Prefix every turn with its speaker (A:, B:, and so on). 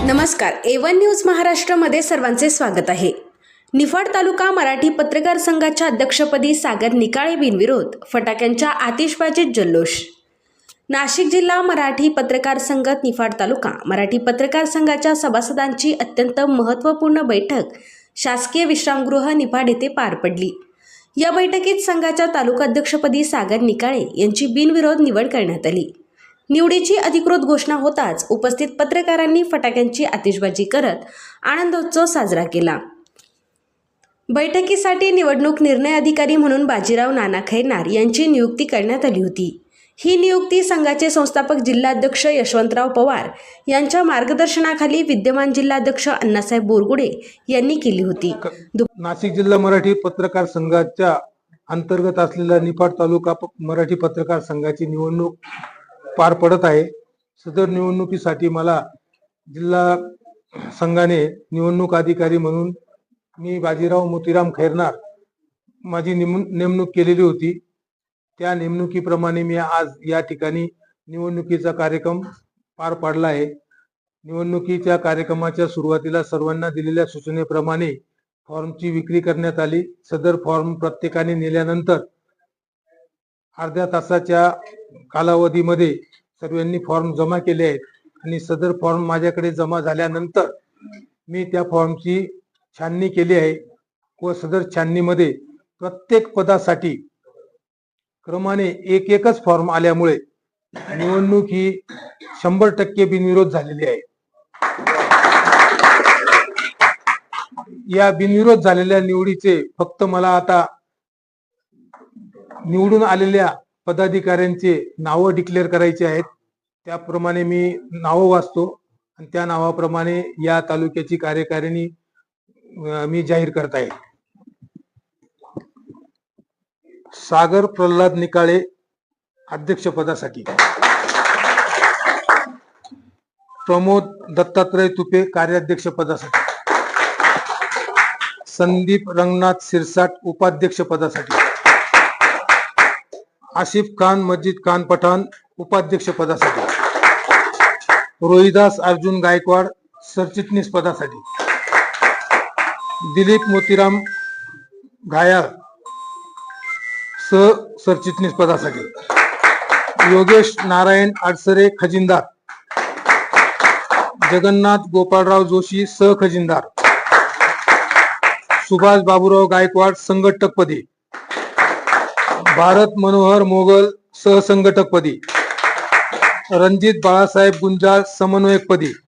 A: नमस्कार, A1 news महाराष्ट्रामध्ये सर्वांचे स्वागत आहे। निफाड तालुका मराठी पत्रकार संघाच्या अध्यक्षपदी सागर निकाळे बिनविरोध, फटाक्यांच्या आतिषबाजीत जल्लोष। नाशिक जिल्हा मराठी पत्रकार संघ निफाड तालुका मराठी पत्रकार संघाच्या सभासदांची अत्यंत महत्त्वपूर्ण बैठक शासकीय विश्रामगृह निफाड येथे पार पडली। या बैठकीत संघाच्या तालुकाध्यक्षपदी सागर निकाळे यांची बिनविरोध निवड करण्यात आली। निवडीची अधिकृत घोषणा होताच उपस्थित पत्रकारांनी फटाक्यांची आतिषबाजी करत आनंदोत्सव साजरा केला। बैठकीसाठी निवडणूक निर्णय अधिकारी म्हणून बाजीराव नाना खैरनार यांची नियुक्ती करण्यात आली होती। ही नियुक्ती संघाचे संस्थापक जिल्हाध्यक्ष यशवंतराव पवार यांच्या मार्गदर्शनाखाली विद्यमान जिल्हाध्यक्ष अण्णासाहेब बोरगुडे यांनी केली होती।
B: नाशिक जिल्हा मराठी पत्रकार संघाच्या अंतर्गत असलेल्या निफाड तालुका मराठी पत्रकार संघाची निवडणूक पार पडत आहे। सदर निवडणुकीसाठी मला जिल्हा संघाने निवडणूक अधिकारी म्हणून मी बाजीराव मोतीराम खैरनार माझी नेमणूक केलेली होती। त्या नेमणुकीप्रमाणे मी आज या ठिकाणी निवडणुकीचा कार्यक्रम पार पाडला आहे। निवडणुकीच्या कार्यक्रमाच्या सुरुवातीला सर्वांना दिलेल्या सूचनेप्रमाणे फॉर्मची विक्री करण्यात आली। सदर फॉर्म प्रत्येकाने नेल्यानंतर अर्ध्या तासाच्या कालावधीमध्ये सर्वांनी फॉर्म जमा केले आहेत आणि सदर फॉर्म माझ्याकडे जमा झाल्यानंतर मी त्या फॉर्मची छाननी केली आहे व सदर छाननीमध्ये प्रत्येक पदासाठी क्रमाने एकच फॉर्म आल्यामुळे निवडणूक ही 100% बिनविरोध झालेली आहे। या बिनविरोध झालेल्या निवडीचे फक्त मला आता निवडून आलेल्या पदाधिकाऱ्यांचे नाव डिक्लेअर करायचे आहेत। त्याप्रमाणे मी नाव वाचतो आणि त्या नावाप्रमाणे या तालुक्याची कार्यकारिणी मी जाहीर करत आहे। सागर प्रल्हाद निकाळे अध्यक्षपदासाठी, प्रमोद दत्तात्रय तुपे कार्याध्यक्ष पदासाठी, संदीप रंगनाथ सिरसाट उपाध्यक्ष पदासाठी, आसिफ खान मजिद खान पठाण उपाध्यक्ष पदासाठी, रोहिदास अर्जुन गायकवाड सरचिटणीस पदासाठी, दिलीप मोतीराम घायाळ सरचिटणीस पदासाठी, योगेश नारायण अडसरे खजिनदार, जगन्नाथ गोपाळराव जोशी सहखजिनदार, सुभाष बाबूराव गायकवाड संघटकपदी, भारत मनोहर मोगल सहसंघटकपदी, रणजित बाळासाहेब गुंजाळ समन्वयकपदी,